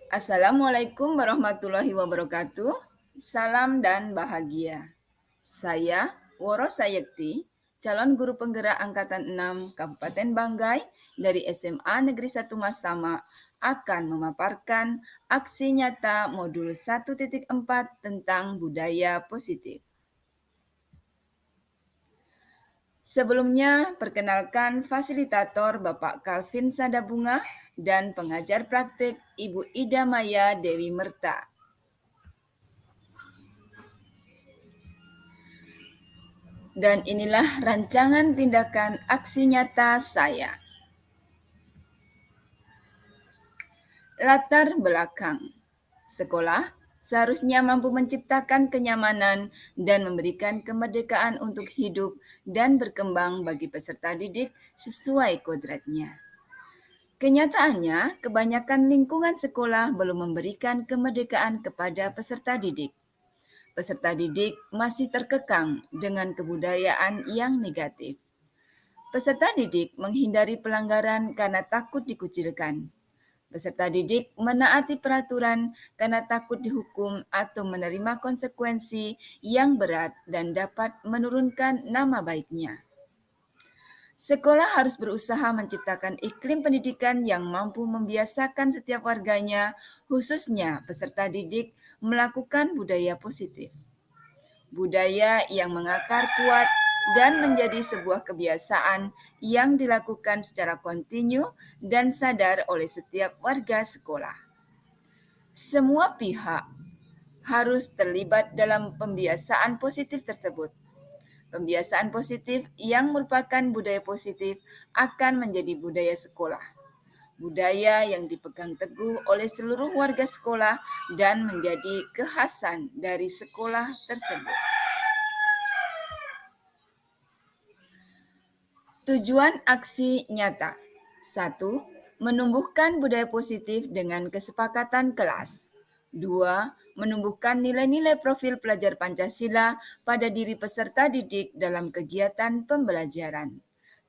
Assalamualaikum warahmatullahi wabarakatuh. Salam dan bahagia. Saya Woro Sayekti, calon guru penggerak angkatan 6 Kabupaten Banggai dari SMA Negeri 1 Masama akan memaparkan aksi nyata modul 1.4 tentang budaya positif. Sebelumnya, perkenalkan fasilitator Bapak Calvin Sadabunga dan pengajar praktik Ibu Ida Maya Dewi Merta. Dan inilah rancangan tindakan aksi nyata saya. Latar belakang. Sekolah seharusnya mampu menciptakan kenyamanan dan memberikan kemerdekaan untuk hidup dan berkembang bagi peserta didik sesuai kodratnya. Kenyataannya, kebanyakan lingkungan sekolah belum memberikan kemerdekaan kepada peserta didik. Peserta didik masih terkekang dengan kebudayaan yang negatif. Peserta didik menghindari pelanggaran karena takut dikucilkan. Peserta didik menaati peraturan karena takut dihukum atau menerima konsekuensi yang berat dan dapat menurunkan nama baiknya. Sekolah harus berusaha menciptakan iklim pendidikan yang mampu membiasakan setiap warganya, khususnya peserta didik, melakukan budaya positif. Budaya yang mengakar kuat dan menjadi sebuah kebiasaan yang dilakukan secara kontinu dan sadar oleh setiap warga sekolah. Semua pihak harus terlibat dalam pembiasaan positif tersebut. Pembiasaan positif yang merupakan budaya positif akan menjadi budaya sekolah. Budaya yang dipegang teguh oleh seluruh warga sekolah dan menjadi kekhasan dari sekolah tersebut. Tujuan aksi nyata. 1. Menumbuhkan budaya positif dengan kesepakatan kelas. 2. Menumbuhkan nilai-nilai profil pelajar Pancasila pada diri peserta didik dalam kegiatan pembelajaran.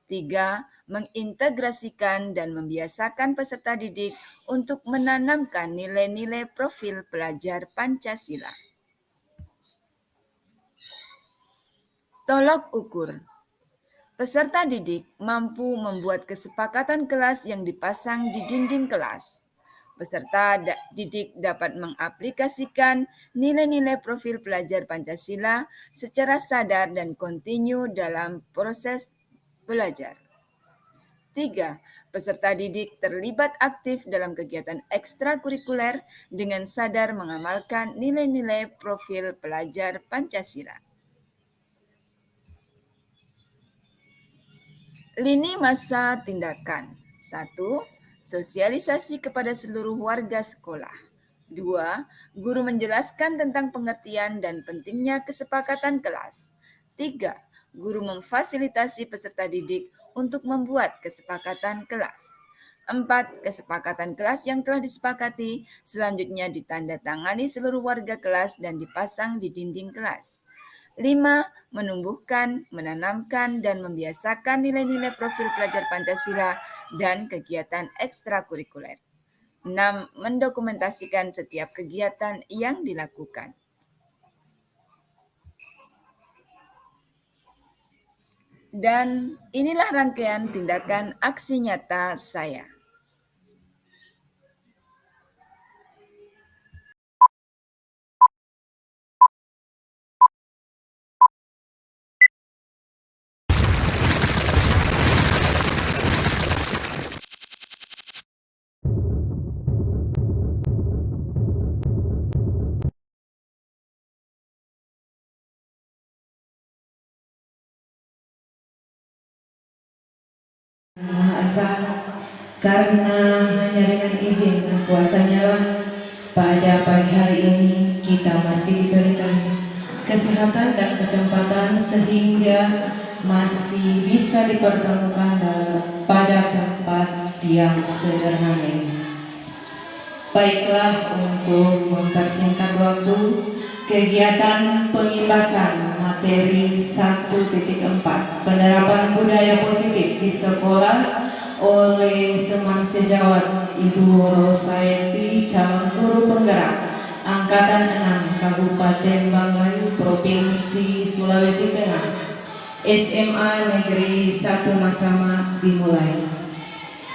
3. Mengintegrasikan dan membiasakan peserta didik untuk menanamkan nilai-nilai profil pelajar Pancasila. Tolok ukur. Peserta didik mampu membuat kesepakatan kelas yang dipasang di dinding kelas. Peserta didik dapat mengaplikasikan nilai-nilai profil pelajar Pancasila secara sadar dan kontinu dalam proses belajar. 3. Peserta didik terlibat aktif dalam kegiatan ekstrakurikuler dengan sadar mengamalkan nilai-nilai profil pelajar Pancasila. Lini masa tindakan. 1. Sosialisasi kepada seluruh warga sekolah. 2. Guru menjelaskan tentang pengertian dan pentingnya kesepakatan kelas. 3. Guru memfasilitasi peserta didik untuk membuat kesepakatan kelas. 4. Kesepakatan kelas yang telah disepakati selanjutnya ditandatangani seluruh warga kelas dan dipasang di dinding kelas. 5. Menumbuhkan, menanamkan, dan membiasakan nilai-nilai profil pelajar Pancasila dan kegiatan ekstrakurikuler. 6. Mendokumentasikan setiap kegiatan yang dilakukan. Dan inilah rangkaian tindakan aksi nyata saya. Maha Esa, karena hanya dengan izin dan kuasanya lah pada pagi hari ini kita masih diberikan kesehatan dan kesempatan sehingga masih bisa dipertemukan pada tempat yang sederhana ini. Baiklah, untuk mempersingkat waktu, kegiatan pengibasan materi 1.4 penerapan budaya positif di sekolah oleh teman sejawat Ibu Rosaeti, calon guru penggerak Angkatan 6 Kabupaten Banglayu, Provinsi Sulawesi Tengah. SMA Negeri 1 Masama dimulai.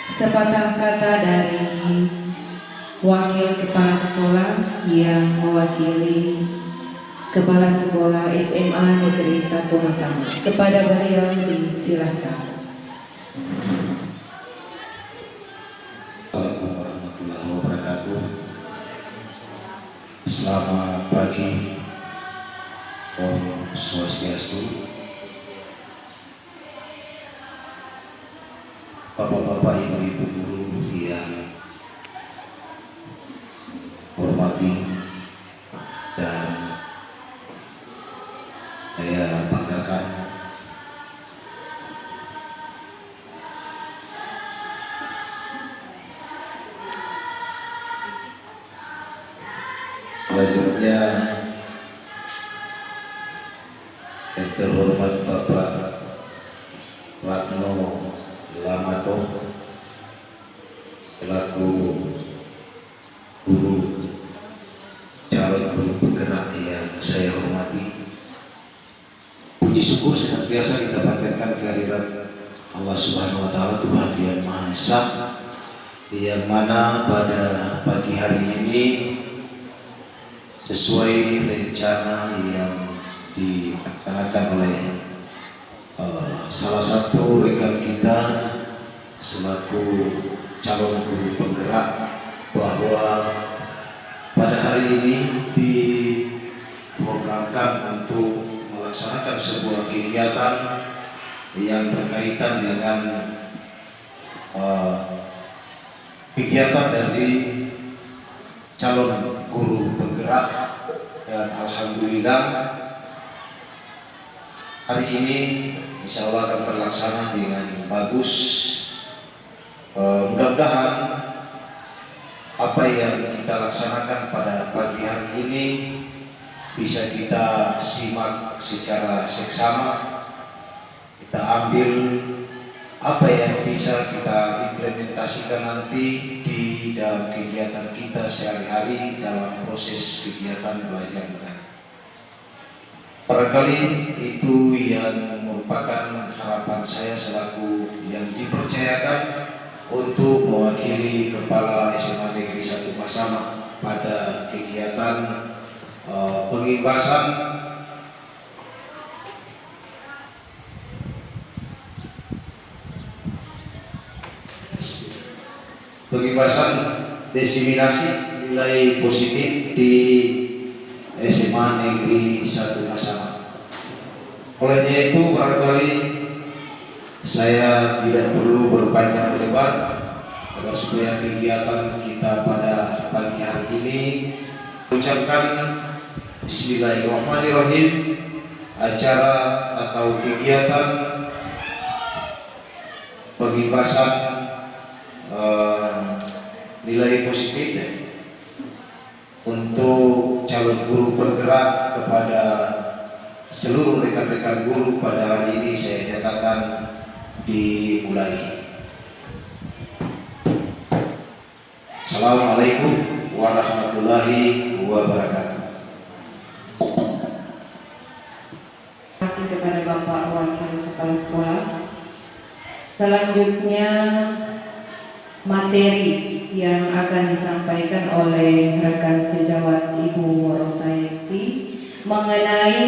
Sepatah kata dari Wakil Kepala Sekolah yang mewakili Kepala Sekolah SMA Negeri 1 Masama. Kepada beliau disilakan. Assalamualaikum warahmatullahi wabarakatuh. Selamat pagi. Om Swastiastu. Bapak-bapak, ibu-ibu guru yang hormati dan saya banggakan. Selanjutnya, yang terhormat Bapak Ratno Lamato selaku guru calon guru penggerak yang saya hormati. Puji syukur senantiasa kita panjatkan kehadirat Allah Subhanahu wa taala, Tuhan yang Maha Esa, yang mana pada pagi hari ini sesuai rencana yang dilaksanakan oleh salah satu rekan kita selaku calon guru penggerak, bahwa pada hari ini diprogramkan untuk melaksanakan sebuah kegiatan yang berkaitan dengan kegiatan dari calon guru penggerak, dan alhamdulillah hari ini insya Allah akan terlaksana dengan bagus. Mudah-mudahan apa yang kita laksanakan pada pagi hari ini bisa kita simak secara seksama, kita ambil apa yang bisa kita implementasikan nanti di dalam kegiatan kita sehari-hari dalam proses kegiatan belajar mengajar. Barangkali itu yang merupakan harapan saya selaku yang dipercayakan untuk mewakili Kepala SMA Negeri 1 Masama pada kegiatan pengibasan diseminasi nilai positif di SMA Negeri 1 Masama. Olehnya itu barangkali saya tidak perlu berpanjang lebar agar supaya kegiatan kita pada pagi hari ini ucapkan Bismillahirrahmanirrahim. Acara atau kegiatan pengibasan nilai positif untuk calon guru penggerak kepada seluruh rekan-rekan guru pada hari ini saya nyatakan dimulai. Assalamualaikum warahmatullahi wabarakatuh. Terima kasih kepada Bapak Wakil Kepala Sekolah. Selanjutnya materi yang akan disampaikan oleh rekan sejawat Ibu Rosaeti mengenai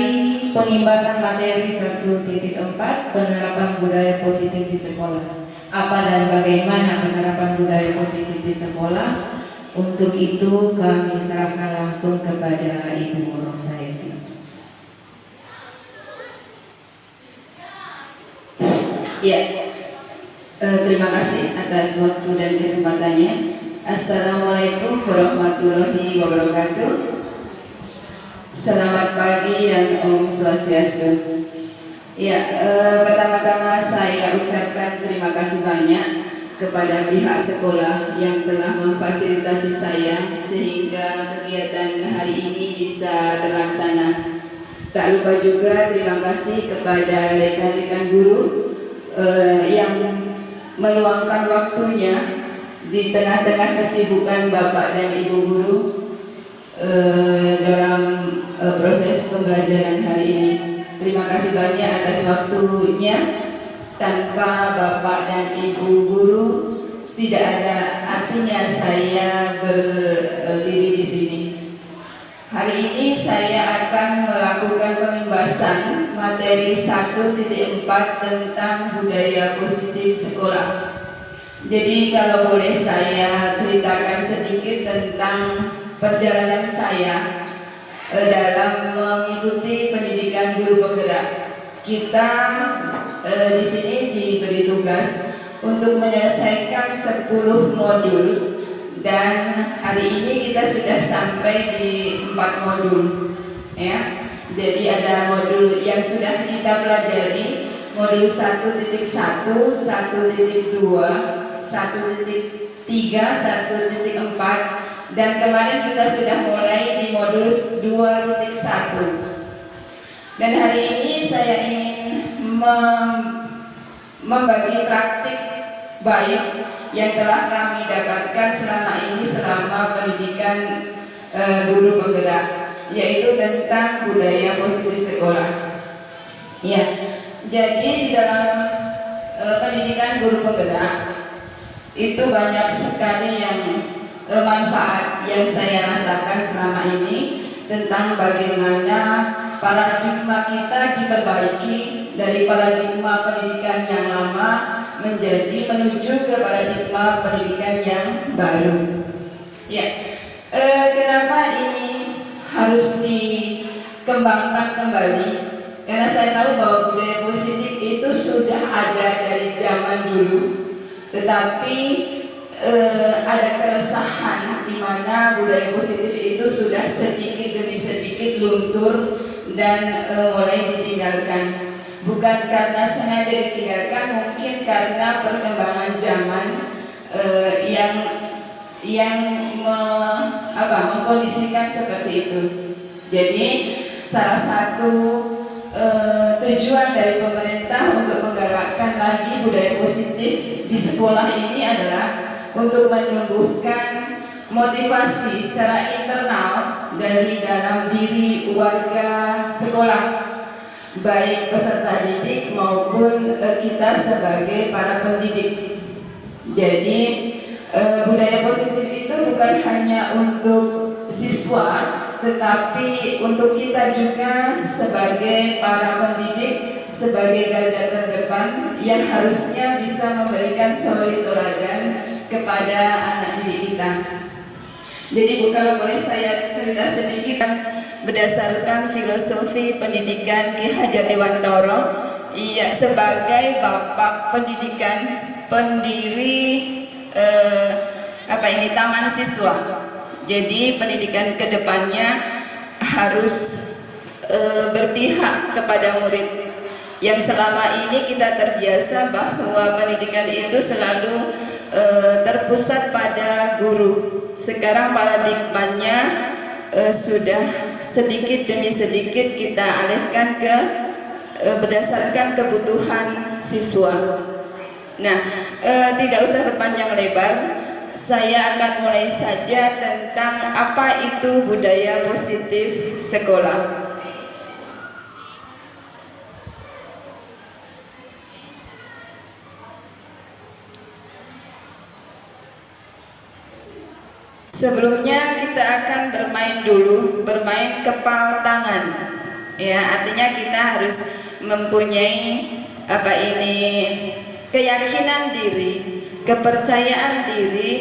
pengimbasan materi 1.4 penerapan budaya positif di sekolah. Apa dan bagaimana penerapan budaya positif di sekolah? Untuk itu kami serahkan langsung kepada Ibu Rosaeti. Ya, terima kasih atas waktu dan kesempatannya. Assalamualaikum warahmatullahi wabarakatuh. Selamat pagi dan Om Swastiastu. Ya, pertama-tama saya ucapkan terima kasih banyak kepada pihak sekolah yang telah memfasilitasi saya sehingga kegiatan hari ini bisa terlaksana. Tak lupa juga terima kasih kepada rekan-rekan guru yang meluangkan waktunya di tengah-tengah kesibukan Bapak dan Ibu guru dalam proses pembelajaran hari ini. Terima kasih banyak atas waktunya. Tanpa Bapak dan Ibu guru tidak ada artinya saya berdiri di sini. Hari ini saya akan melakukan pembahasan materi 1.4 tentang budaya positif sekolah. Jadi kalau boleh saya ceritakan sedikit tentang perjalanan saya dalam mengikuti pendidikan guru penggerak. Kita di sini diberi tugas untuk menyelesaikan 10 modul dan hari ini kita sudah sampai di 4 modul ya. Jadi ada modul yang sudah kita pelajari, modul 1.1, 1.2, 1.3, 1.4 dan kemarin kita sudah mulai di modul 2.1. Dan hari ini saya ingin membagi praktik baik yang telah kami dapatkan selama ini selama pendidikan guru penggerak, yaitu tentang budaya positif sekolah. Ya, jadi di dalam pendidikan guru penggerak itu banyak sekali yang manfaat yang saya rasakan selama ini tentang bagaimana paradigma kita diperbaiki dari paradigma pendidikan yang lama menuju ke paradigma pendidikan yang baru. Ya, kenapa ini harus dikembangkan kembali? Karena saya tahu bahwa budaya positif itu sudah ada dari zaman dulu, tetapi ada keresahan di mana budaya positif itu sudah sedikit demi sedikit luntur dan mulai ditinggalkan. Bukan karena sengaja ditinggalkan, mungkin karena perkembangan zaman yang mengkondisikan seperti itu. Jadi salah satu tujuan dari pemerintah untuk menggalakkan lagi budaya positif di sekolah ini adalah untuk menumbuhkan motivasi secara internal dari dalam diri warga sekolah, baik peserta didik maupun kita sebagai para pendidik. Jadi budaya positif itu bukan hanya untuk siswa, tetapi untuk kita juga sebagai para pendidik, sebagai garda terdepan yang harusnya bisa memberikan suri teladan kepada anak didik kita. Jadi kalau boleh saya cerita sedikit berdasarkan filosofi pendidikan Ki Hajar Dewantara, ia sebagai bapak pendidikan, pendiri taman siswa. Jadi pendidikan kedepannya harus berpihak kepada murid. Yang selama ini kita terbiasa bahwa pendidikan itu selalu terpusat pada guru. Sekarang paradigmanya sudah sedikit demi sedikit kita alihkan ke berdasarkan kebutuhan siswa. Nah, tidak usah berpanjang lebar, saya akan mulai saja tentang apa itu budaya positif sekolah. Sebelumnya kita akan bermain kepal tangan. Ya, artinya kita harus mempunyai keyakinan diri, kepercayaan diri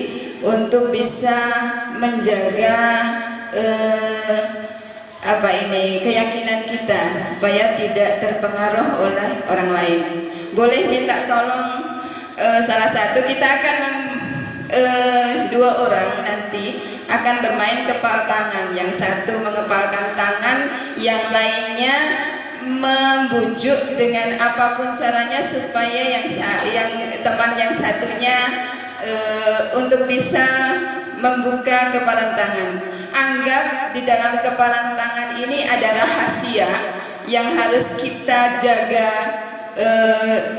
untuk bisa menjaga keyakinan kita supaya tidak terpengaruh oleh orang lain. Boleh minta tolong salah satu, kita akan dua orang nanti akan bermain kepal tangan. Yang satu mengepalkan tangan, yang lainnya membujuk dengan apapun caranya supaya yang teman yang satunya untuk bisa membuka kepalan tangan. Anggap di dalam kepalan tangan ini ada rahasia yang harus kita jaga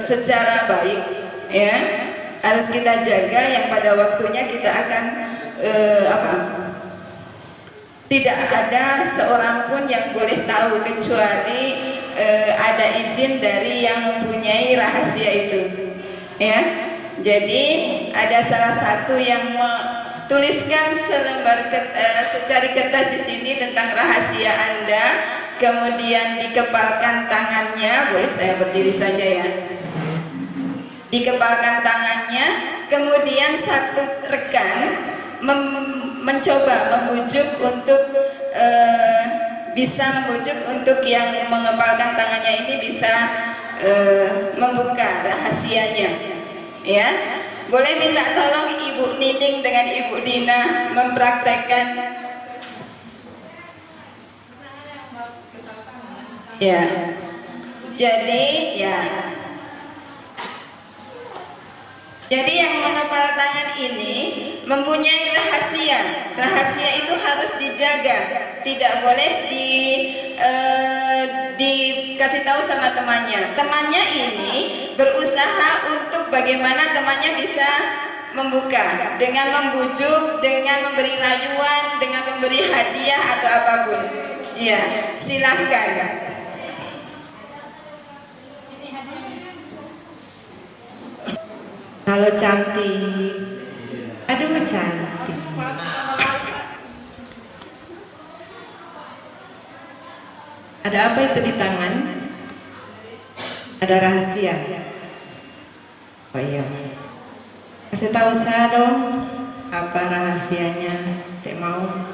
secara baik, ya. harus kita jaga, yang pada waktunya kita akan tidak ada seorang pun yang boleh tahu kecuali ada izin dari yang mempunyai rahasia itu, ya. Jadi ada salah satu yang tuliskan secari kertas di sini tentang rahasia Anda, kemudian dikepalkan tangannya. Boleh saya berdiri saja ya? Dikepalkan tangannya, kemudian satu rekan mencoba membujuk untuk bisa membujuk untuk yang mengepalkan tangannya ini bisa membuka rahasianya, ya. Boleh minta tolong Ibu Nining dengan Ibu Dina mempraktekkan, ya. Jadi ya, jadi yang mengepal tangan ini mempunyai rahasia. Rahasia itu harus dijaga, tidak boleh dikasih tahu sama temannya. Temannya ini berusaha untuk bagaimana temannya bisa membuka, dengan membujuk, dengan memberi rayuan, dengan memberi hadiah atau apapun. Ya, silahkan. Halo cantik. Aduh cantik. Ada apa itu di tangan? Ada rahasia. Oh iya. Kasih tahu saya dong, apa rahasianya? Tidak mau.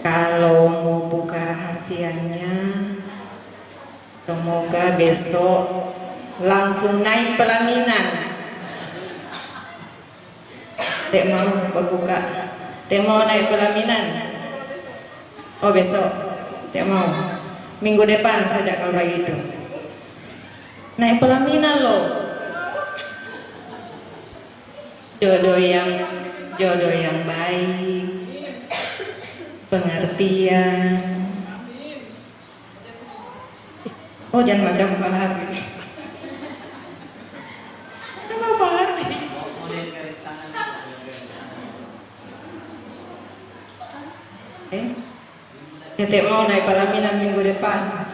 Kalau mau buka rahasianya, semoga besok langsung naik pelaminan. Tidak mau berbuka, tidak mau naik pelaminan. Oh besok, tidak mau. Minggu depan saja kalau begitu. Naik pelaminan loh. Jodoh yang baik, pengertian. Oh jangan macam Pak Hardi. Kenapa Pak Hardi? Tidak mau naik pelaminan minggu depan.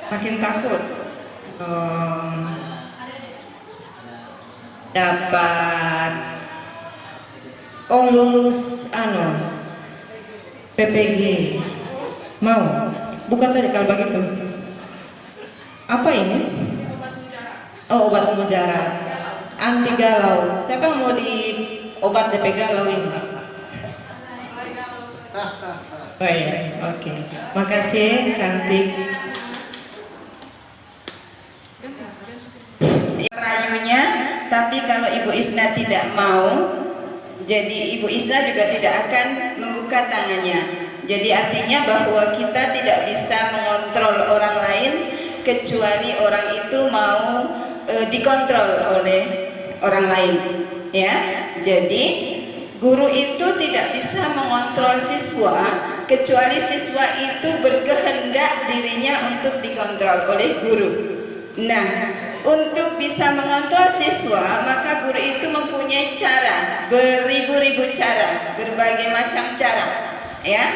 Makin takut. Dapat lulus PPG. Mau buka saja kalau begitu. Apa ini? Oh, obat mujarab anti galau. Siapa yang mau di obat DP galau ini? Oh iya, oke. Makasih cantik. Rayunya, tapi kalau Ibu Isna tidak mau, jadi Ibu Isna juga tidak akan membuka tangannya. Jadi artinya bahwa kita tidak bisa mengontrol orang lain kecuali orang itu mau dikontrol oleh orang lain, ya. Jadi guru itu tidak bisa mengontrol siswa kecuali siswa itu berkehendak dirinya untuk dikontrol oleh guru. Nah, untuk bisa mengontrol siswa, maka guru itu mempunyai cara, beribu-ribu cara, berbagai macam cara, ya.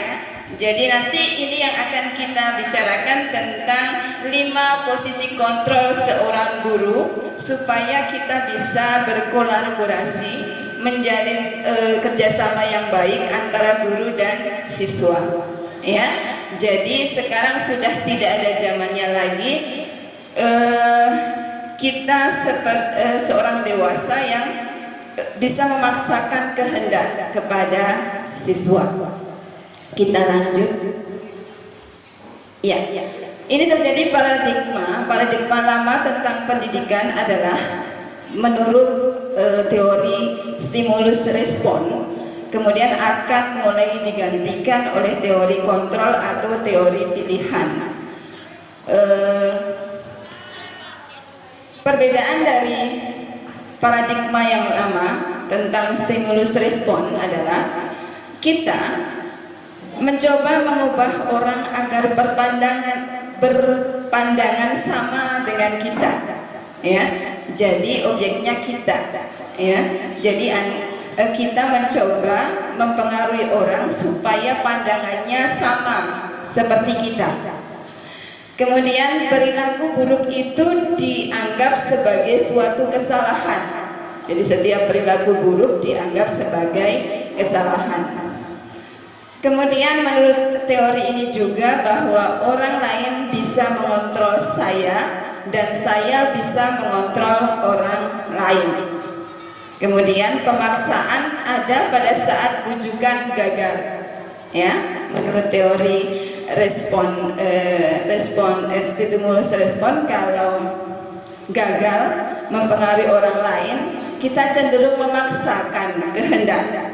Jadi nanti ini yang akan kita bicarakan tentang 5 posisi kontrol seorang guru supaya kita bisa berkolaborasi, menjalin kerjasama yang baik antara guru dan siswa, ya. Jadi sekarang sudah tidak ada zamannya lagi kita seorang dewasa yang bisa memaksakan kehendak kepada siswa. Kita lanjut. Ya, ini terjadi paradigma lama tentang pendidikan adalah menurut teori stimulus respon, kemudian akan mulai digantikan oleh teori kontrol atau teori pilihan. Perbedaan dari paradigma yang lama tentang stimulus respon adalah kita mencoba mengubah orang agar berpandangan sama dengan kita, ya. Jadi objeknya kita, ya. Jadi kita mencoba mempengaruhi orang supaya pandangannya sama seperti kita. Kemudian perilaku buruk itu dianggap sebagai suatu kesalahan. Jadi setiap perilaku buruk dianggap sebagai kesalahan. Kemudian menurut teori ini juga bahwa orang lain bisa mengontrol saya dan saya bisa mengontrol orang lain. Kemudian pemaksaan ada pada saat bujukan gagal, ya. Menurut teori stimulus respon, kalau gagal mempengaruhi orang lain, kita cenderung memaksakan kehendak.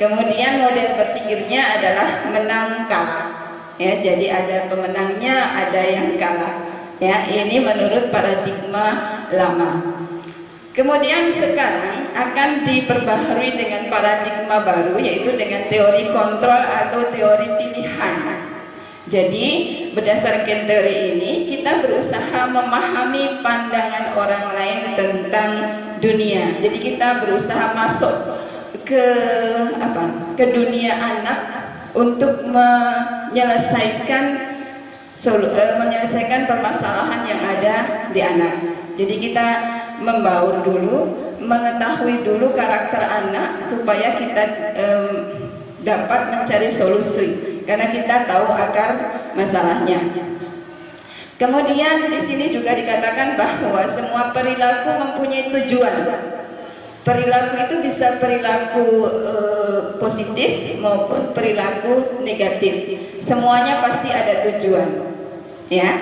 Kemudian model berpikirnya adalah menang kalah, ya. Jadi ada pemenangnya, ada yang kalah, ya. Ini menurut paradigma lama. Kemudian sekarang akan diperbaharui dengan paradigma baru, yaitu dengan teori kontrol atau teori pilihan. Jadi berdasarkan teori ini kita berusaha memahami pandangan orang lain tentang dunia. Jadi kita berusaha masuk ke dunia anak untuk menyelesaikan permasalahan yang ada di anak. Jadi kita membaur dulu, mengetahui dulu karakter anak supaya kita dapat mencari solusi, karena kita tahu akar masalahnya. Kemudian di sini juga dikatakan bahwa semua perilaku mempunyai tujuan. Perilaku itu bisa perilaku positif maupun perilaku negatif. Semuanya pasti ada tujuan, ya.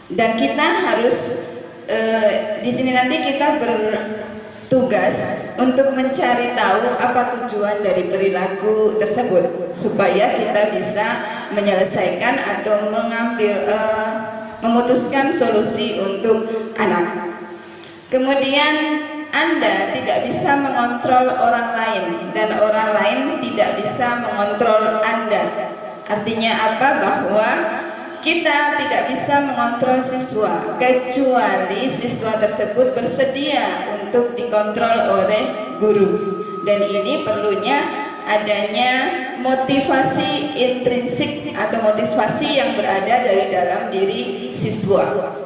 Dan kita harus di sini nanti kita bertugas untuk mencari tahu apa tujuan dari perilaku tersebut supaya kita bisa menyelesaikan atau memutuskan solusi untuk anak. Kemudian Anda tidak bisa mengontrol orang lain dan orang lain tidak bisa mengontrol Anda. Artinya apa? Bahwa kita tidak bisa mengontrol siswa kecuali siswa tersebut bersedia untuk dikontrol oleh guru. Dan ini perlunya adanya motivasi intrinsik atau motivasi yang berada dari dalam diri siswa.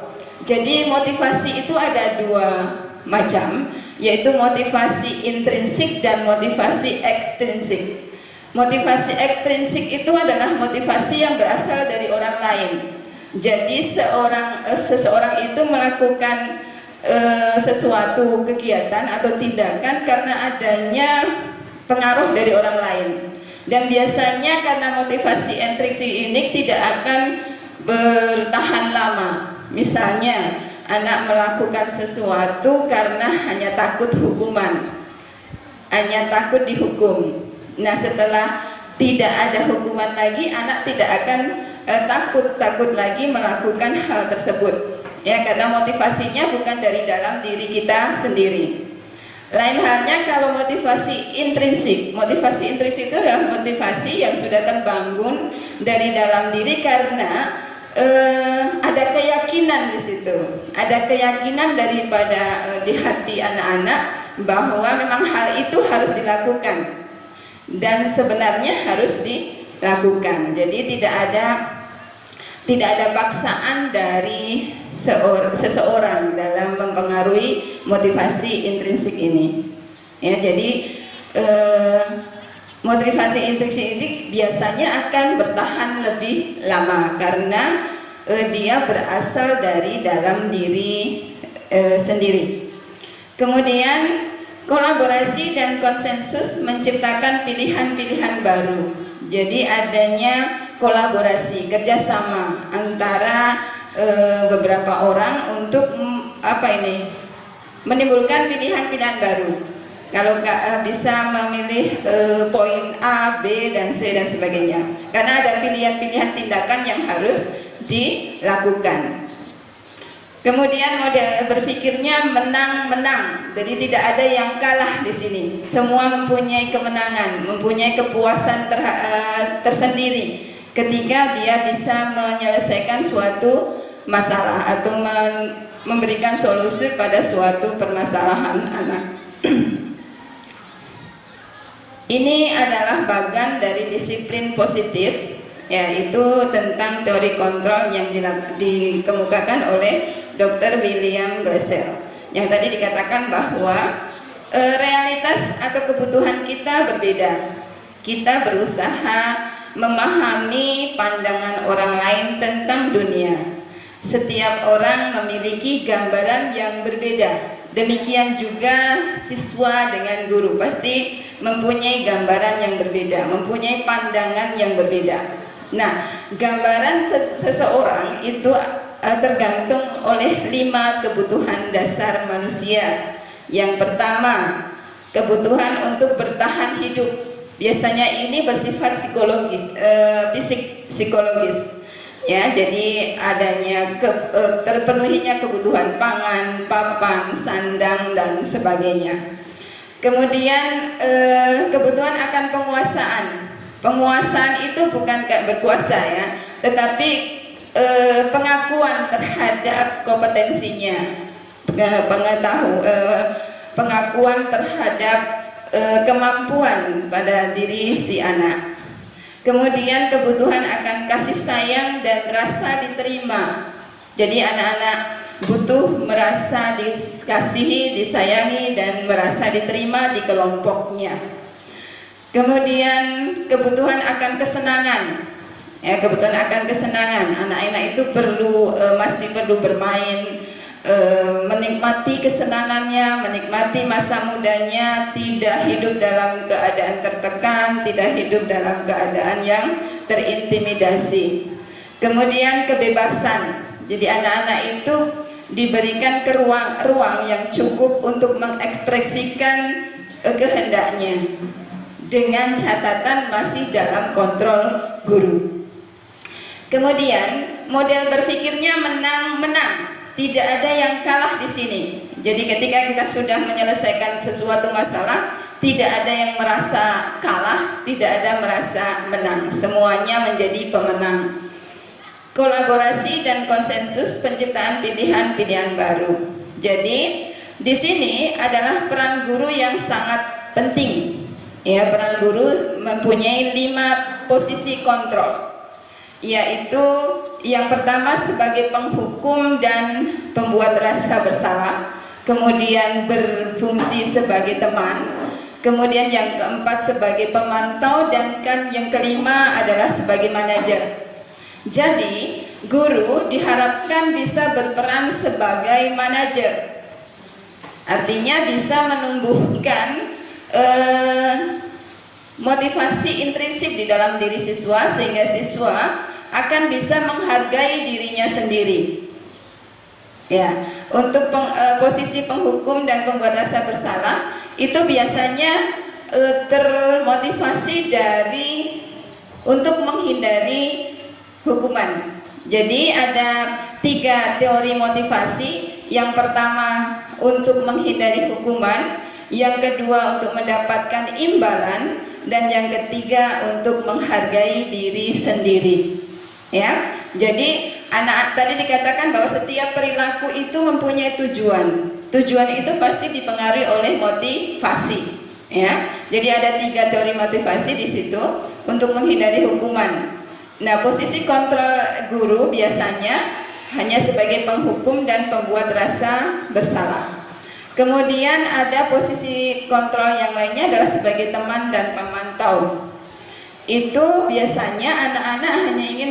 Jadi motivasi itu ada dua macam, yaitu motivasi intrinsik dan motivasi ekstrinsik. Motivasi ekstrinsik itu adalah motivasi yang berasal dari orang lain. Jadi seseorang itu melakukan sesuatu kegiatan atau tindakan karena adanya pengaruh dari orang lain. Dan biasanya karena motivasi intrinsik ini tidak akan bertahan lama. Misalnya anak melakukan sesuatu karena hanya takut hukuman, hanya takut dihukum. Nah, setelah tidak ada hukuman lagi, anak tidak akan takut lagi melakukan hal tersebut, ya, karena motivasinya bukan dari dalam diri kita sendiri. Lain halnya kalau motivasi intrinsik. Motivasi intrinsik itu adalah motivasi yang sudah terbangun dari dalam diri karena ada keyakinan di situ, ada keyakinan daripada di hati anak-anak bahwa memang hal itu harus dilakukan. Dan sebenarnya harus dilakukan. Jadi tidak ada paksaan dari seseorang dalam mempengaruhi motivasi intrinsik ini. Ya, jadi motivasi intrinsik ini biasanya akan bertahan lebih lama karena dia berasal dari dalam diri sendiri. Kemudian kolaborasi dan konsensus menciptakan pilihan-pilihan baru. Jadi adanya kolaborasi, kerjasama antara beberapa orang untuk menimbulkan pilihan-pilihan baru. Kalau bisa memilih poin A, B, dan C dan sebagainya. Karena ada pilihan-pilihan tindakan yang harus dilakukan. Kemudian model berpikirnya menang-menang, jadi tidak ada yang kalah di sini. Semua mempunyai kemenangan, mempunyai kepuasan tersendiri ketika dia bisa menyelesaikan suatu masalah atau memberikan solusi pada suatu permasalahan anak. Ini adalah bagian dari disiplin positif, yaitu tentang teori kontrol yang dikemukakan oleh Dr. William Glasser. Yang tadi dikatakan bahwa realitas atau kebutuhan kita berbeda. Kita berusaha memahami pandangan orang lain tentang dunia. Setiap orang memiliki gambaran yang berbeda. Demikian juga siswa dengan guru pasti mempunyai gambaran yang berbeda, mempunyai pandangan yang berbeda. Nah, gambaran seseorang itu tergantung oleh 5 kebutuhan dasar manusia. Yang pertama, kebutuhan untuk bertahan hidup. Biasanya ini bersifat psikologis, psikologis. Ya, jadi adanya terpenuhinya kebutuhan pangan, papan, sandang dan sebagainya. Kemudian kebutuhan akan penguasaan. Penguasaan itu bukan kayak berkuasa ya, tetapi pengakuan terhadap kompetensinya, pengakuan terhadap kemampuan pada diri si anak. Kemudian kebutuhan akan kasih sayang dan rasa diterima. Jadi anak-anak butuh merasa dikasihi, disayangi dan merasa diterima di kelompoknya. Kemudian kebutuhan akan kesenangan. Ya, kebutuhan akan kesenangan. Anak-anak itu masih perlu bermain, menikmati kesenangannya, menikmati masa mudanya, tidak hidup dalam keadaan tertekan, tidak hidup dalam keadaan yang terintimidasi. Kemudian kebebasan. Jadi anak-anak itu diberikan ke ruang yang cukup untuk mengekspresikan kehendaknya dengan catatan masih dalam kontrol guru. Kemudian model berpikirnya menang-menang. Tidak ada yang kalah di sini. Jadi ketika kita sudah menyelesaikan sesuatu masalah, tidak ada yang merasa kalah, tidak ada merasa menang. Semuanya menjadi pemenang. Kolaborasi dan konsensus penciptaan pilihan-pilihan baru. Jadi di sini adalah peran guru yang sangat penting. Ya, peran guru mempunyai 5 posisi kontrol. Yaitu yang pertama sebagai penghukum dan pembuat rasa bersalah, kemudian berfungsi sebagai teman, kemudian yang keempat sebagai pemantau, dan yang kelima adalah sebagai manajer. Jadi guru diharapkan bisa berperan sebagai manajer, artinya bisa menumbuhkan motivasi intrinsik di dalam diri siswa sehingga siswa akan bisa menghargai dirinya sendiri. Ya, untuk posisi penghukum dan pembuat rasa bersalah itu biasanya termotivasi untuk menghindari hukuman. Jadi ada 3 teori motivasi. Yang pertama untuk menghindari hukuman, yang kedua untuk mendapatkan imbalan, dan yang ketiga untuk menghargai diri sendiri. Ya, jadi anak tadi dikatakan bahwa setiap perilaku itu mempunyai tujuan. Tujuan itu pasti dipengaruhi oleh motivasi. Ya, jadi ada 3 teori motivasi di situ untuk menghindari hukuman. Nah, posisi kontrol guru biasanya hanya sebagai penghukum dan pembuat rasa bersalah. Kemudian ada posisi kontrol yang lainnya adalah sebagai teman dan pemantau. Itu biasanya anak-anak hanya ingin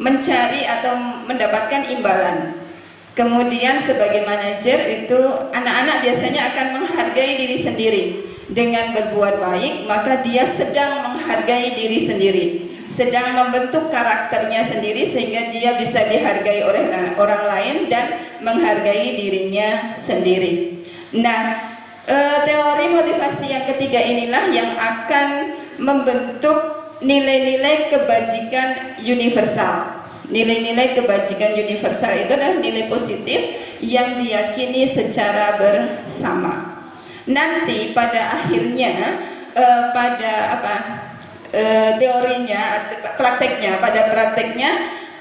mencari atau mendapatkan imbalan. Kemudian sebagai manajer itu anak-anak biasanya akan menghargai diri sendiri. Dengan berbuat baik maka dia sedang menghargai diri sendiri, sedang membentuk karakternya sendiri sehingga dia bisa dihargai oleh orang lain dan menghargai dirinya sendiri. Nah, teori motivasi yang ketiga inilah yang akan membentuk nilai-nilai kebajikan universal. Nilai-nilai kebajikan universal itu adalah nilai positif yang diyakini secara bersama. Nanti pada akhirnya teorinya, prakteknya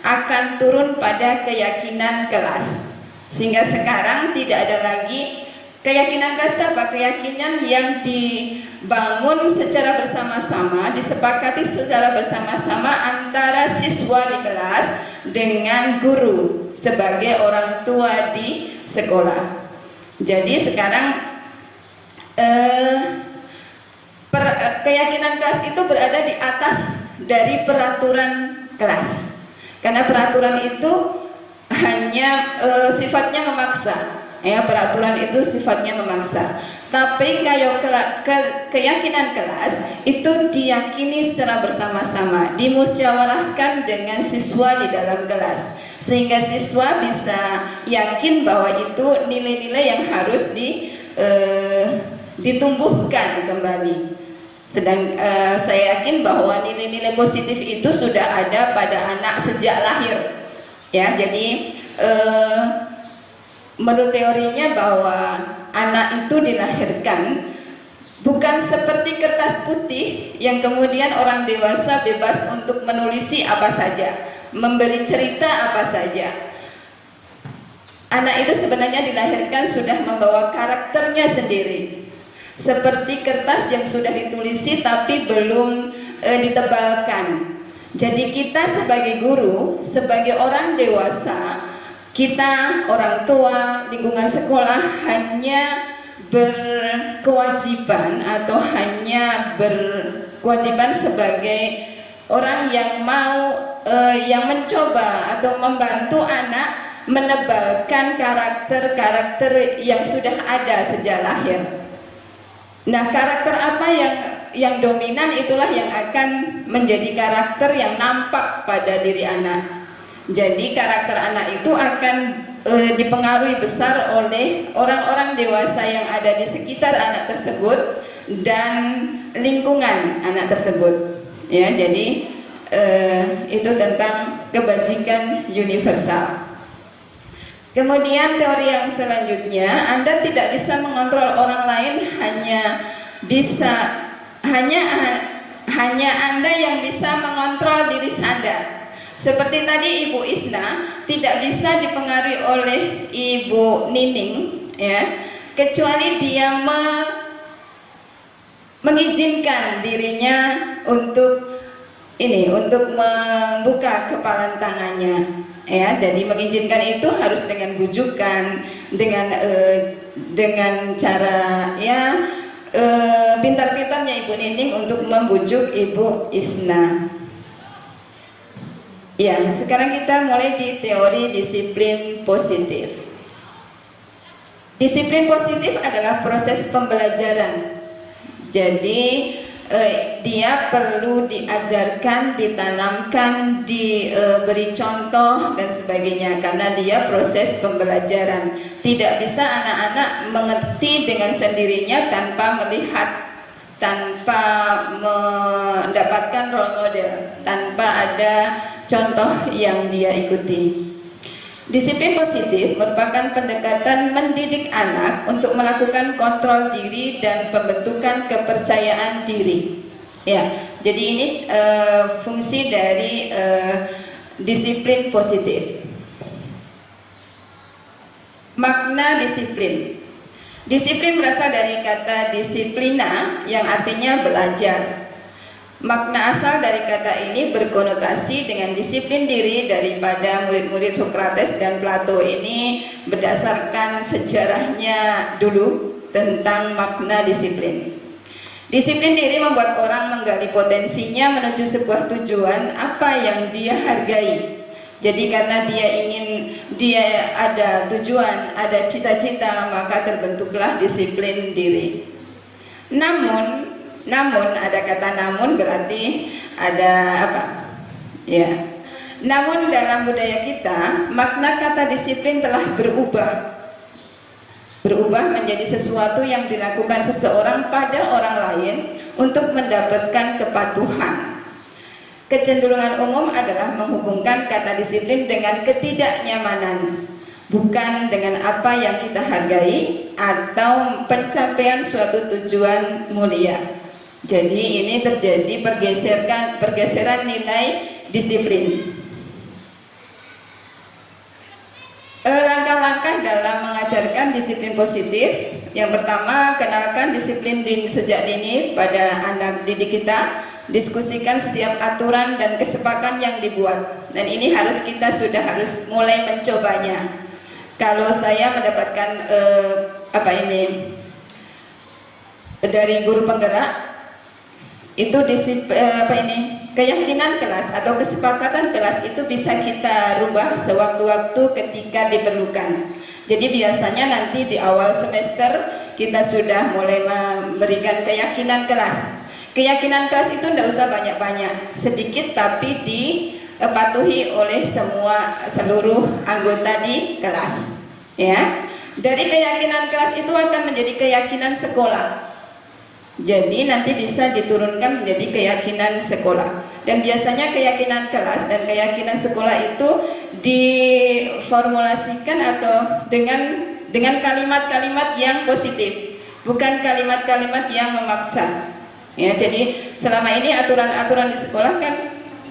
akan turun pada keyakinan kelas. Sehingga sekarang tidak ada lagi keyakinan kelas apa? Keyakinan yang dibangun secara bersama-sama, disepakati secara bersama-sama antara siswa di kelas dengan guru sebagai orang tua di sekolah. Jadi sekarang keyakinan kelas itu berada di atas dari peraturan kelas, karena peraturan itu hanya sifatnya memaksa. Ya, peraturan itu sifatnya memaksa. Tapi kalau keyakinan kelas itu diyakini secara bersama-sama, dimusyawarahkan dengan siswa di dalam kelas, sehingga siswa bisa yakin bahwa itu nilai-nilai yang harus ditumbuhkan kembali. Saya yakin bahwa nilai-nilai positif itu sudah ada pada anak sejak lahir. Ya, jadi menurut teorinya bahwa anak itu dilahirkan bukan seperti kertas putih yang kemudian orang dewasa bebas untuk menulisi apa saja, memberi cerita apa saja. Anak itu sebenarnya dilahirkan sudah membawa karakternya sendiri, seperti kertas yang sudah ditulisi tapi belum ditebalkan. Jadi kita sebagai guru, sebagai orang dewasa, kita orang tua, lingkungan sekolah hanya berkewajiban atau hanya berkewajiban sebagai orang yang mau yang mencoba atau membantu anak menebalkan karakter-karakter yang sudah ada sejak lahir. Nah, karakter apa yang dominan itulah yang akan menjadi karakter yang nampak pada diri anak. Jadi karakter anak itu akan dipengaruhi besar oleh orang-orang dewasa yang ada di sekitar anak tersebut dan lingkungan anak tersebut. Ya, jadi itu tentang kebajikan universal. Kemudian teori yang selanjutnya, Anda tidak bisa mengontrol orang lain, hanya Anda yang bisa mengontrol diri Anda. Seperti tadi Ibu Isna tidak bisa dipengaruhi oleh Ibu Nining, ya, kecuali dia mengizinkan dirinya untuk membuka kepalan tangannya. Ya, jadi mengizinkan itu harus dengan bujukan, dengan cara ya pintar-pintarnya Ibu Nining untuk membujuk Ibu Isna. Ya, sekarang kita mulai di teori disiplin positif. Disiplin positif adalah proses pembelajaran. Jadi dia perlu diajarkan, ditanamkan, diberi contoh dan sebagainya, karena dia proses pembelajaran. Tidak bisa anak-anak mengerti dengan sendirinya tanpa melihat, tanpa mendapatkan role model, tanpa ada contoh yang dia ikuti. Disiplin positif merupakan pendekatan mendidik anak untuk melakukan kontrol diri dan pembentukan kepercayaan diri. Ya, jadi ini fungsi dari disiplin positif. Makna disiplin. Disiplin berasal dari kata disiplina yang artinya belajar. Makna asal dari kata ini berkonotasi dengan disiplin diri daripada murid-murid Sokrates dan Plato. Ini berdasarkan sejarahnya dulu tentang makna disiplin. Disiplin diri membuat orang menggali potensinya menuju sebuah tujuan apa yang dia hargai. Jadi karena dia ada tujuan, ada cita-cita, maka terbentuklah disiplin diri. Namun ada kata namun, berarti ada apa? Ya. Namun dalam budaya kita, makna kata disiplin telah berubah menjadi sesuatu yang dilakukan seseorang pada orang lain untuk mendapatkan kepatuhan. Kecenderungan umum adalah menghubungkan kata disiplin dengan ketidaknyamanan, bukan dengan apa yang kita hargai atau pencapaian suatu tujuan mulia. Jadi ini terjadi pergeseran nilai disiplin. langkah dalam mengajarkan disiplin positif. Yang pertama, kenalkan disiplin sejak dini pada anak didik kita. Diskusikan setiap aturan dan kesepakatan yang dibuat. Dan ini kita sudah harus mulai mencobanya. Kalau saya mendapatkan dari guru penggerak, itu keyakinan kelas atau kesepakatan kelas itu bisa kita rubah sewaktu-waktu ketika diperlukan. Jadi biasanya nanti di awal semester kita sudah mulai memberikan keyakinan kelas. Keyakinan kelas itu tidak usah banyak-banyak, sedikit tapi dipatuhi oleh seluruh anggota di kelas. Ya, dari keyakinan kelas itu akan menjadi keyakinan sekolah. Jadi nanti bisa diturunkan menjadi keyakinan sekolah. Dan biasanya keyakinan kelas dan keyakinan sekolah itu diformulasikan atau dengan kalimat-kalimat yang positif, bukan kalimat-kalimat yang memaksa. Ya, jadi selama ini aturan-aturan di sekolah kan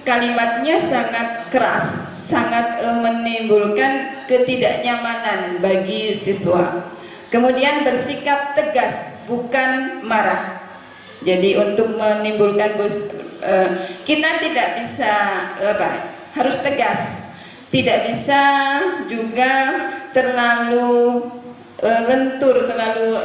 kalimatnya sangat keras, sangat menimbulkan ketidaknyamanan bagi siswa. Kemudian bersikap tegas, bukan marah. Jadi untuk menimbulkan kita tidak bisa harus tegas, tidak bisa juga terlalu lentur, terlalu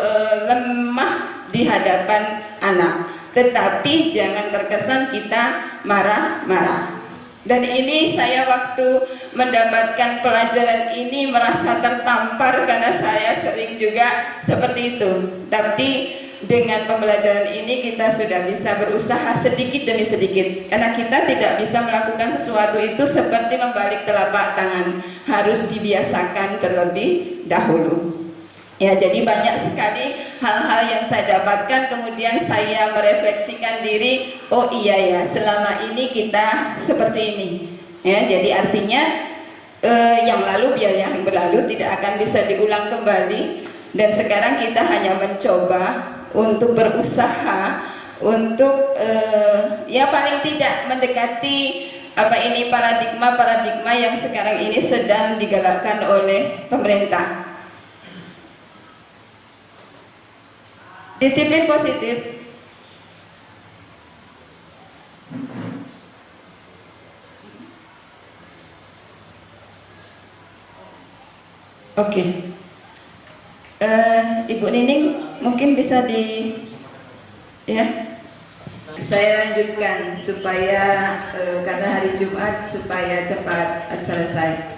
lemah di hadapan anak. Tetapi jangan terkesan kita marah-marah. Dan ini saya waktu mendapatkan pelajaran ini merasa tertampar karena saya sering juga seperti itu. Tapi dengan pembelajaran ini kita sudah bisa berusaha sedikit demi sedikit. Karena kita tidak bisa melakukan sesuatu itu seperti membalik telapak tangan. Harus dibiasakan terlebih dahulu. Ya, jadi banyak sekali hal-hal yang saya dapatkan, kemudian saya merefleksikan diri, oh iya ya, selama ini kita seperti ini. Ya, jadi artinya yang lalu biar yang berlalu tidak akan bisa diulang kembali, dan sekarang kita hanya mencoba untuk berusaha untuk ya paling tidak mendekati paradigma yang sekarang ini sedang digalakkan oleh pemerintah. Disiplin positif. Oke. Ibu Nining mungkin bisa saya lanjutkan supaya karena hari Jumat supaya cepat selesai.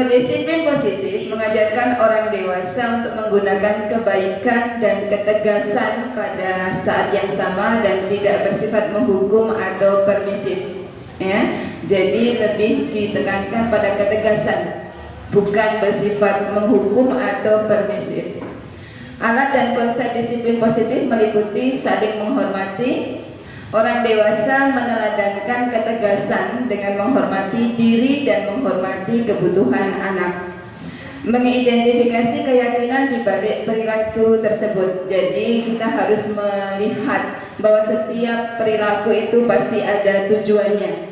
Disiplin positif mengajarkan orang dewasa untuk menggunakan kebaikan dan ketegasan pada saat yang sama dan tidak bersifat menghukum atau permisif. Ya, jadi lebih ditekankan pada ketegasan, bukan bersifat menghukum atau permisif. Alat dan konsep disiplin positif meliputi saling menghormati. Orang dewasa meneladankan ketegasan dengan menghormati diri dan menghormati kebutuhan anak. Mengidentifikasi keyakinan di balik perilaku tersebut. Jadi kita harus melihat bahwa setiap perilaku itu pasti ada tujuannya.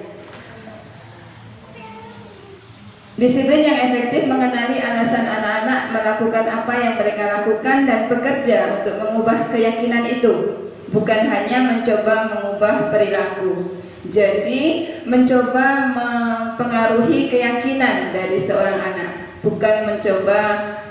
Disiplin yang efektif mengenali alasan anak-anak melakukan apa yang mereka lakukan dan bekerja untuk mengubah keyakinan itu. Bukan hanya mencoba mengubah perilaku. Jadi mencoba mempengaruhi keyakinan dari seorang anak, bukan mencoba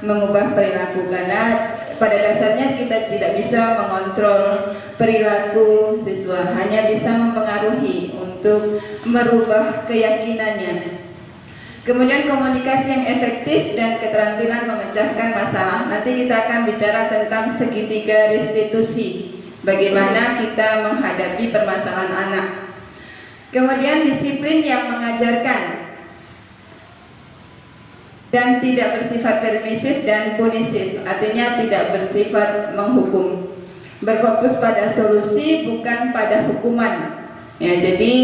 mengubah perilaku. Karena pada dasarnya kita tidak bisa mengontrol perilaku siswa, hanya bisa mempengaruhi untuk merubah keyakinannya. Kemudian komunikasi yang efektif dan keterampilan memecahkan masalah. Nanti kita akan bicara tentang segitiga restitusi. Bagaimana kita menghadapi permasalahan anak. Kemudian disiplin yang mengajarkan dan tidak bersifat permisif dan punisif, artinya tidak bersifat menghukum. Berfokus pada solusi bukan pada hukuman. Ya, jadi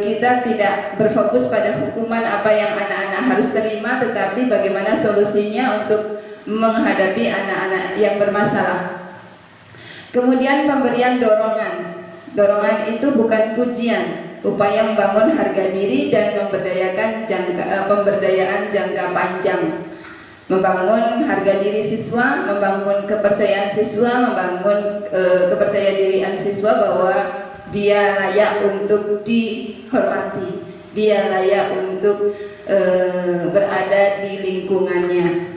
kita tidak berfokus pada hukuman apa yang anak-anak harus terima, tetapi bagaimana solusinya untuk menghadapi anak-anak yang bermasalah. Kemudian pemberian dorongan. Dorongan itu bukan pujian, upaya membangun harga diri dan pemberdayaan jangka panjang. Membangun harga diri siswa, membangun kepercayaan siswa, membangun kepercayaan dirian siswa bahwa dia layak untuk dihormati, dia layak untuk berada di lingkungannya.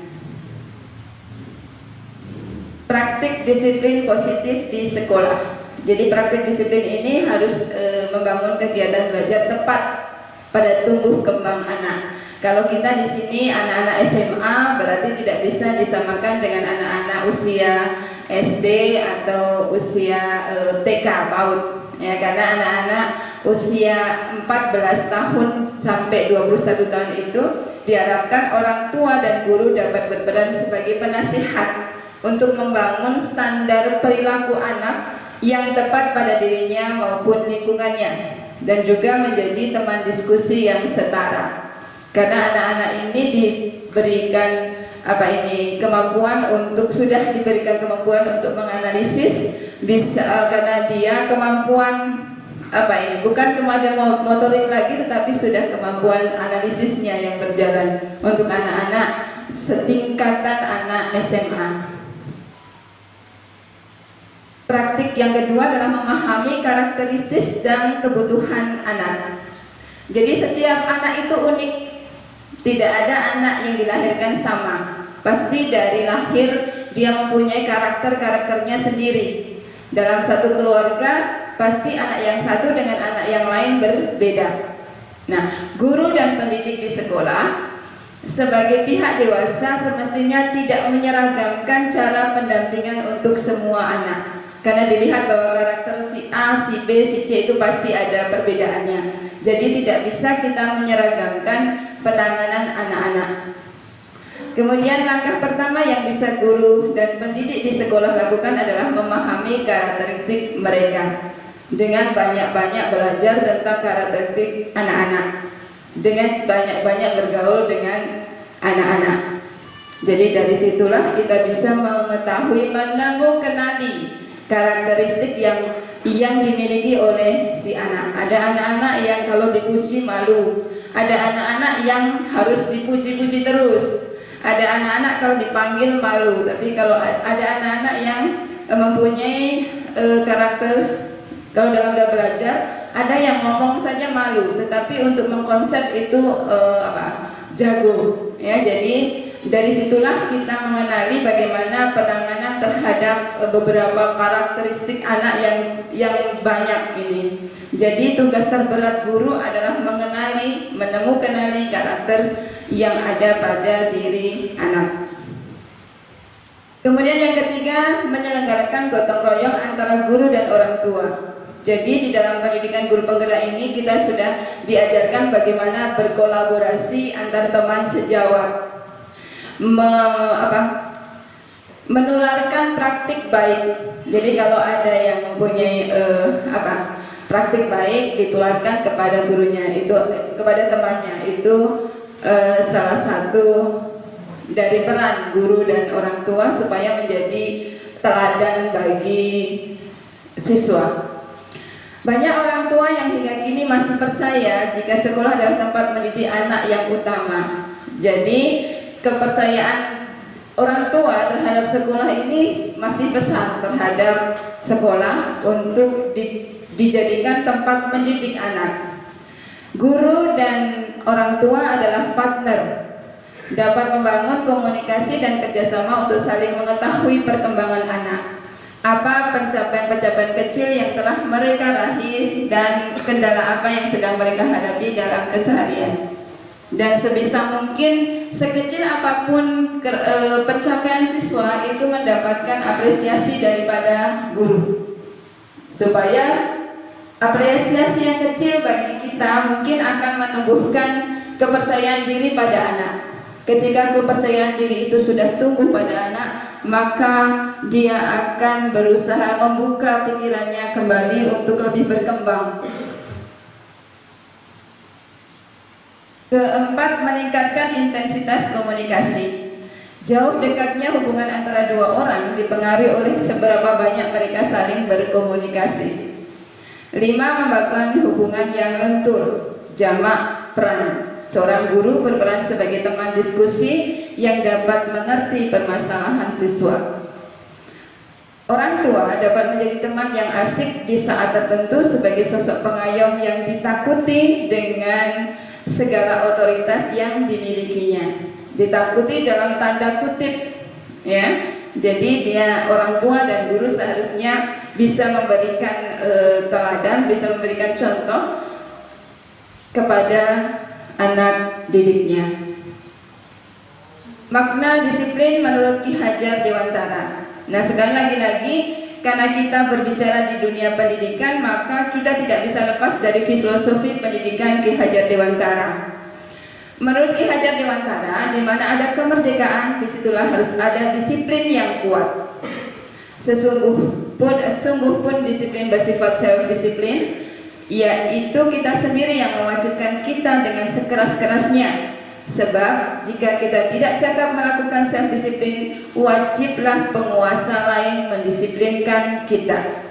Praktik disiplin positif di sekolah. Jadi praktik disiplin ini harus membangun kegiatan belajar tepat pada tumbuh kembang anak. Kalau kita di sini anak-anak SMA berarti tidak bisa disamakan dengan anak-anak usia SD atau usia TK PAUD. Ya, karena anak-anak usia 14 tahun sampai 21 tahun itu diharapkan orang tua dan guru dapat berperan sebagai penasihat untuk membangun standar perilaku anak yang tepat pada dirinya maupun lingkungannya, dan juga menjadi teman diskusi yang setara. Karena anak-anak ini diberikan sudah diberikan kemampuan untuk menganalisis, bisa karena dia kemampuan bukan kemampuan motorik lagi, tetapi sudah kemampuan analisisnya yang berjalan untuk anak-anak setingkatan anak SMA. Praktik yang kedua adalah memahami karakteristik dan kebutuhan anak. Jadi setiap anak itu unik. Tidak ada anak yang dilahirkan sama. Pasti dari lahir dia mempunyai karakternya sendiri. Dalam satu keluarga pasti anak yang satu dengan anak yang lain berbeda. Nah, guru dan pendidik di sekolah sebagai pihak dewasa semestinya tidak menyeragamkan cara pendampingan untuk semua anak. Karena dilihat bahwa karakter si A, si B, si C itu pasti ada perbedaannya. Jadi tidak bisa kita menyeragamkan penanganan anak-anak. Kemudian langkah pertama yang bisa guru dan pendidik di sekolah lakukan adalah memahami karakteristik mereka dengan banyak-banyak belajar tentang karakteristik anak-anak, dengan banyak-banyak bergaul dengan anak-anak. Jadi dari situlah kita bisa mengetahui, mengenali karakteristik yang dimiliki oleh si anak. Ada anak-anak yang kalau dipuji malu, ada anak-anak yang harus dipuji-puji terus, ada anak-anak kalau dipanggil malu. Tapi kalau ada anak-anak yang mempunyai karakter, kalau dalam belajar ada yang ngomong saja malu, tetapi untuk mengkonsep itu jago. Ya, jadi dari situlah kita mengenali bagaimana penanganan terhadap beberapa karakteristik anak yang banyak ini. Jadi tugas terberat guru adalah menemukan karakter yang ada pada diri anak. Kemudian yang ketiga, menyelenggarakan gotong royong antara guru dan orang tua. Jadi di dalam pendidikan guru penggerak ini kita sudah diajarkan bagaimana berkolaborasi antar teman sejawat, menularkan praktik baik. Jadi kalau ada yang mempunyai praktik baik ditularkan kepada gurunya, itu kepada temannya. Itu salah satu dari peran guru dan orang tua supaya menjadi teladan bagi siswa. Banyak orang tua yang hingga kini masih percaya jika sekolah adalah tempat mendidik anak yang utama. Jadi kepercayaan orang tua terhadap sekolah ini masih besar terhadap sekolah untuk dijadikan tempat mendidik anak. Guru dan orang tua adalah partner, dapat membangun komunikasi dan kerjasama untuk saling mengetahui perkembangan anak. Apa pencapaian-pencapaian kecil yang telah mereka raih dan kendala apa yang sedang mereka hadapi dalam keseharian. Dan sebisa mungkin sekecil apapun pencapaian siswa itu mendapatkan apresiasi daripada guru, supaya apresiasi yang kecil bagi kita mungkin akan menumbuhkan kepercayaan diri pada anak. Ketika kepercayaan diri itu sudah tumbuh pada anak, maka dia akan berusaha membuka pikirannya kembali untuk lebih berkembang. Keempat, meningkatkan intensitas komunikasi. Jauh dekatnya hubungan antara dua orang dipengaruhi oleh seberapa banyak mereka saling berkomunikasi. Membangun hubungan yang lentur, jamak peran. Seorang guru berperan sebagai teman diskusi yang dapat mengerti permasalahan siswa. Orang tua dapat menjadi teman yang asik di saat tertentu sebagai sosok pengayom yang ditakuti dengan segala otoritas yang dimilikinya. Ditakuti dalam tanda kutip, ya. Jadi dia orang tua dan guru seharusnya bisa memberikan teladan, bisa memberikan contoh kepada anak didiknya. Makna disiplin menurut Ki Hajar Dewantara. Nah, sekali lagi karena kita berbicara di dunia pendidikan, maka kita tidak bisa lepas dari filosofi pendidikan Ki Hajar Dewantara. Menurut Ki Hajar Dewantara, di mana ada kemerdekaan, disitulah harus ada disiplin yang kuat. Sungguh pun disiplin bersifat self-disiplin, yaitu kita sendiri yang mewajibkan kita dengan sekeras-kerasnya. Sebab jika kita tidak cakap melakukan self-disiplin, wajiblah penguasa lain mendisiplinkan kita.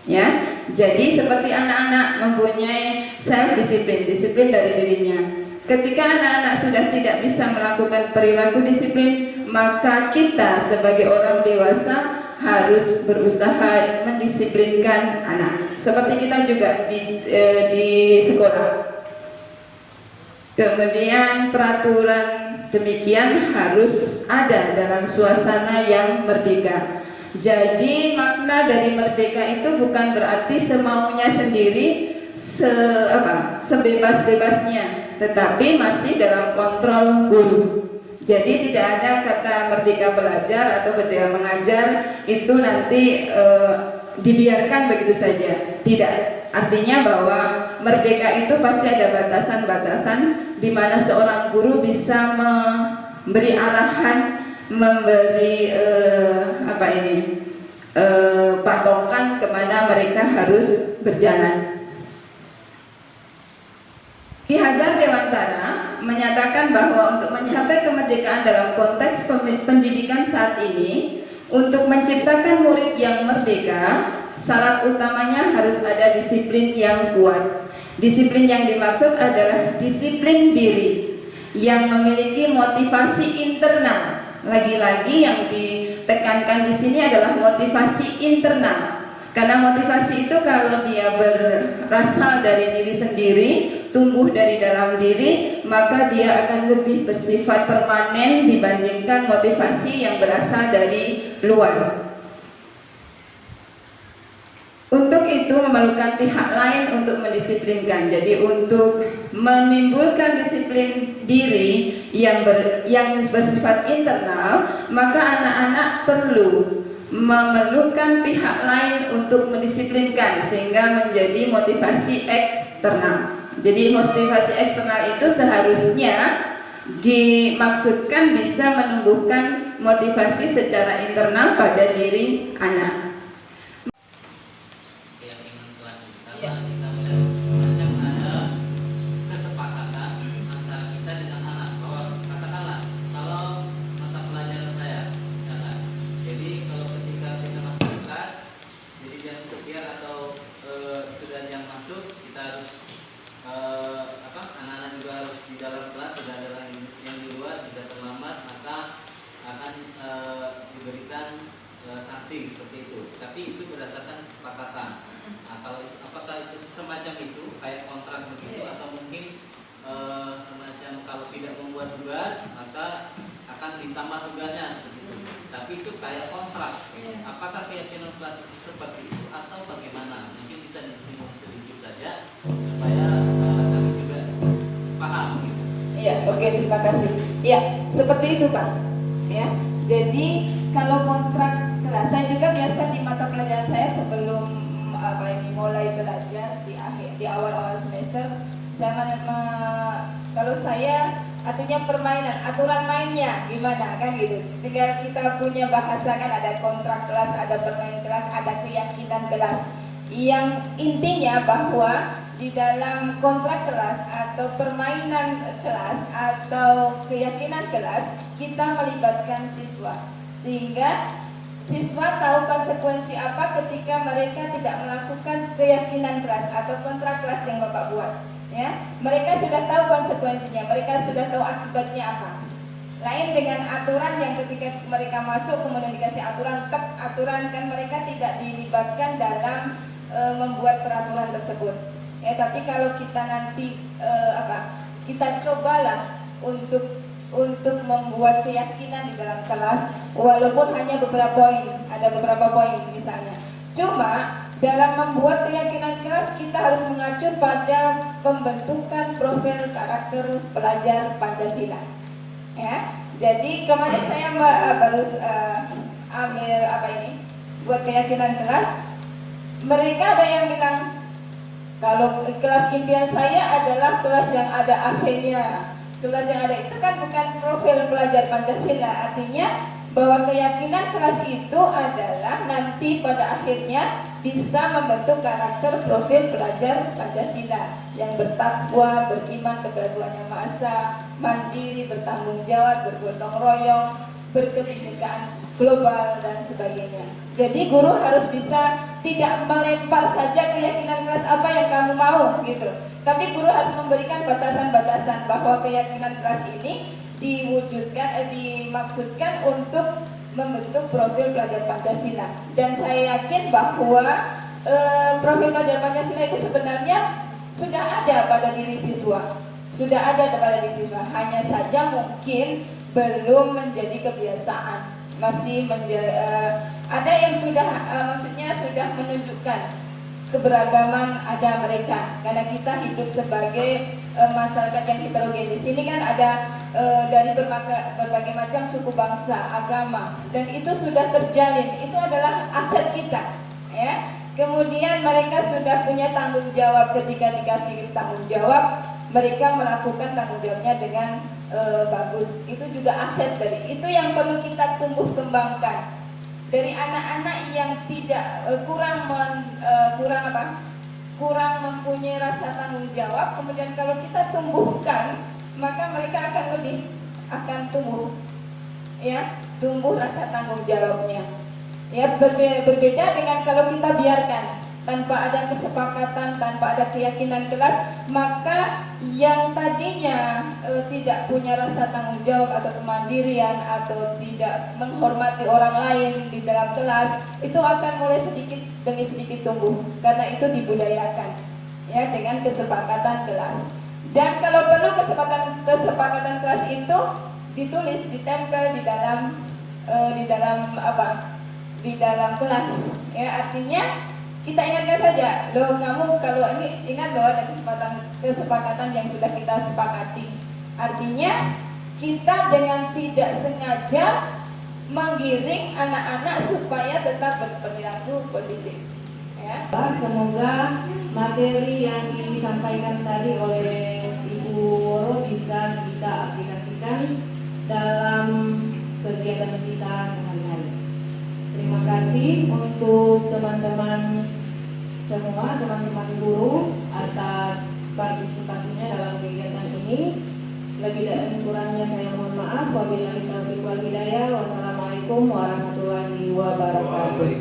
Ya, jadi seperti anak-anak mempunyai self-disiplin, disiplin dari dirinya. Ketika anak-anak sudah tidak bisa melakukan perilaku disiplin, maka kita sebagai orang dewasa harus berusaha mendisiplinkan anak. Seperti kita juga di sekolah. Kemudian peraturan demikian harus ada dalam suasana yang merdeka. Jadi makna dari merdeka itu bukan berarti semaunya sendiri, sebebas-bebasnya, tetapi masih dalam kontrol guru. Jadi tidak ada kata merdeka belajar atau merdeka mengajar itu nanti dibiarkan begitu saja. Tidak. Artinya bahwa merdeka itu pasti ada batasan-batasan di mana seorang guru bisa memberi arahan, memberi patokan kemana mereka harus berjalan. Ki Hajar Dewantara menyatakan bahwa untuk mencapai kemerdekaan dalam konteks pendidikan saat ini, untuk menciptakan murid yang merdeka, syarat utamanya harus ada disiplin yang kuat. Disiplin yang dimaksud adalah disiplin diri yang memiliki motivasi internal. Lagi-lagi yang ditekankan di sini adalah motivasi internal. Karena motivasi itu kalau dia berasal dari diri sendiri, tumbuh dari dalam diri, maka dia akan lebih bersifat permanen dibandingkan motivasi yang berasal dari luar. Untuk itu memerlukan pihak lain untuk mendisiplinkan. Jadi untuk menimbulkan disiplin diri yang bersifat internal, maka anak-anak perlu memerlukan pihak lain untuk mendisiplinkan sehingga menjadi motivasi eksternal. Jadi motivasi eksternal itu seharusnya dimaksudkan bisa menumbuhkan motivasi secara internal pada diri anak. Seperti itu, tapi itu berdasarkan kesepakatan. Nah, kalau apakah itu semacam itu kayak kontrak begitu, atau mungkin semacam kalau tidak membuat tugas maka akan ditambah tugasnya seperti itu. Tapi itu kayak kontrak. Apakah keyakinan kelas itu seperti itu atau bagaimana? Mungkin bisa disinggung sedikit saja supaya kami juga paham. Gitu. Iya, oke, terima kasih. Iya, seperti itu Pak. Ya, jadi kalau kontrak kelas, saya juga biasa di mata pelajaran saya sebelum mulai belajar di awal-awal semester, kalau saya artinya permainan, aturan mainnya gimana kan gitu. Ketika kita punya bahasa kan ada kontrak kelas, ada permainan kelas, ada keyakinan kelas. Yang intinya bahwa di dalam kontrak kelas atau permainan kelas atau keyakinan kelas kita melibatkan siswa, sehingga siswa tahu konsekuensi apa ketika mereka tidak melakukan keyakinan kelas atau kontrak kelas yang Bapak buat. Ya, mereka sudah tahu konsekuensinya, mereka sudah tahu akibatnya apa. Lain dengan aturan yang ketika mereka masuk kemudian dikasih aturan, aturan kan mereka tidak dilibatkan dalam membuat peraturan tersebut. Ya, tapi kalau kita nanti kita cobalah untuk membuat keyakinan di dalam kelas, walaupun hanya beberapa poin, ada beberapa poin misalnya. Cuma dalam membuat keyakinan kelas kita harus mengacu pada pembentukan profil karakter pelajar Pancasila. Ya, jadi kemarin saya baru ambil buat keyakinan kelas. Mereka ada yang bilang kalau kelas impian saya adalah kelas yang ada AC-nya. Kelas yang ada itu kan bukan profil pelajar Pancasila. Artinya bahwa keyakinan kelas itu adalah nanti pada akhirnya bisa membentuk karakter profil pelajar Pancasila yang bertakwa, beriman kepada Tuhan Yang Maha Esa, mandiri, bertanggung jawab, bergotong royong, berkebinekaan global dan sebagainya. Jadi guru harus bisa tidak melempar saja keyakinan kelas apa yang kamu mau gitu. Tapi guru harus memberikan batasan-batasan bahwa keyakinan kelas ini diwujudkan, dimaksudkan untuk membentuk profil pelajar Pancasila. Dan saya yakin bahwa profil pelajar Pancasila itu sebenarnya sudah ada pada diri siswa, hanya saja mungkin belum menjadi kebiasaan, masih ada yang sudah maksudnya sudah menunjukkan keberagaman ada mereka, karena kita hidup sebagai masyarakat yang heterogen. Di sini kan ada dari berbagai macam suku bangsa, agama, dan itu sudah terjalin. Itu adalah aset kita, ya. Kemudian mereka sudah punya tanggung jawab. Ketika dikasih tanggung jawab, mereka melakukan tanggung jawabnya dengan bagus. Itu juga aset dari itu yang perlu kita tumbuh kembangkan. Dari anak-anak yang tidak kurang mempunyai rasa tanggung jawab, kemudian kalau kita tumbuhkan, maka mereka akan tumbuh rasa tanggung jawabnya. Ya, berbeda dengan kalau kita biarkan tanpa ada kesepakatan, tanpa ada keyakinan kelas, maka yang tadinya tidak punya rasa tanggung jawab atau kemandirian atau tidak menghormati orang lain di dalam kelas, itu akan mulai sedikit demi sedikit tumbuh karena itu dibudayakan, ya, dengan kesepakatan kelas. Dan kalau perlu kesepakatan kelas itu ditulis, ditempel di dalam kelas, ya. Artinya kita ingatkan saja, loh kamu kalau ini ingat loh ada kesepakatan yang sudah kita sepakati. Artinya kita dengan tidak sengaja menggiring anak-anak supaya tetap berperilaku positif. Ya. Semoga materi yang disampaikan tadi oleh Ibu Woro bisa kita aplikasikan dalam kegiatan kita sehari-hari. Terima kasih untuk teman-teman semua, teman-teman guru atas partisipasinya dalam kegiatan ini. Lebih dan kurangnya saya mohon maaf. Wabillahi taufiq wal hidayah. Wassalamualaikum warahmatullahi wabarakatuh.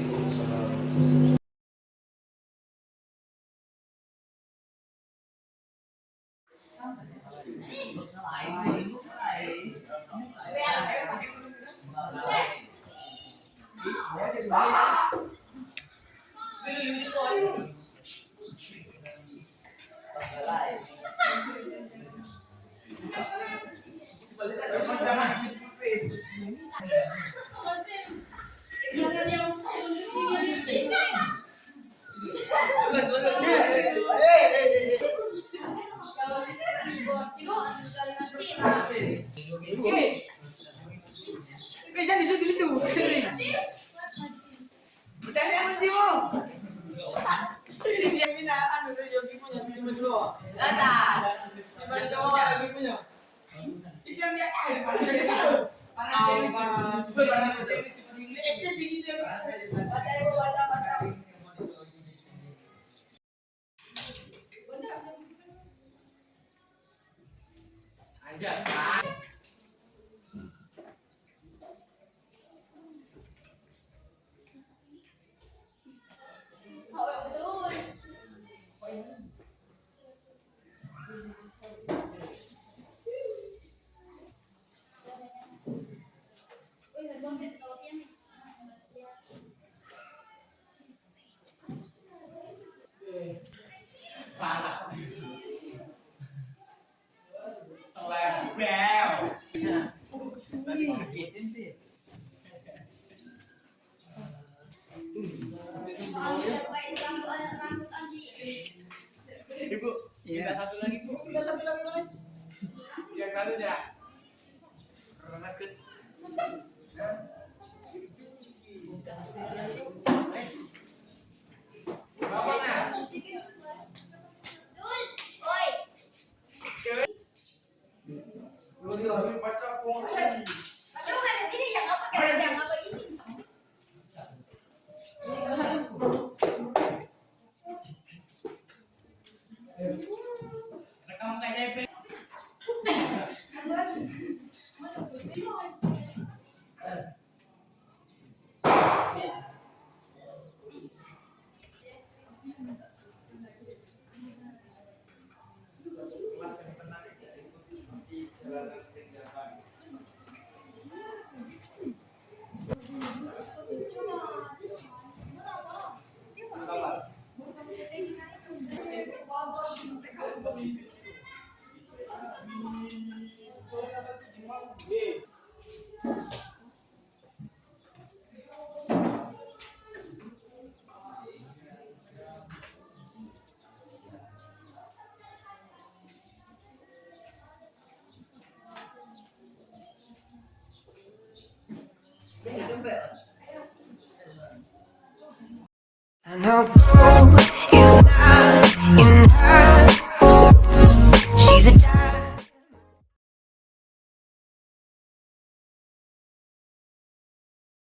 I know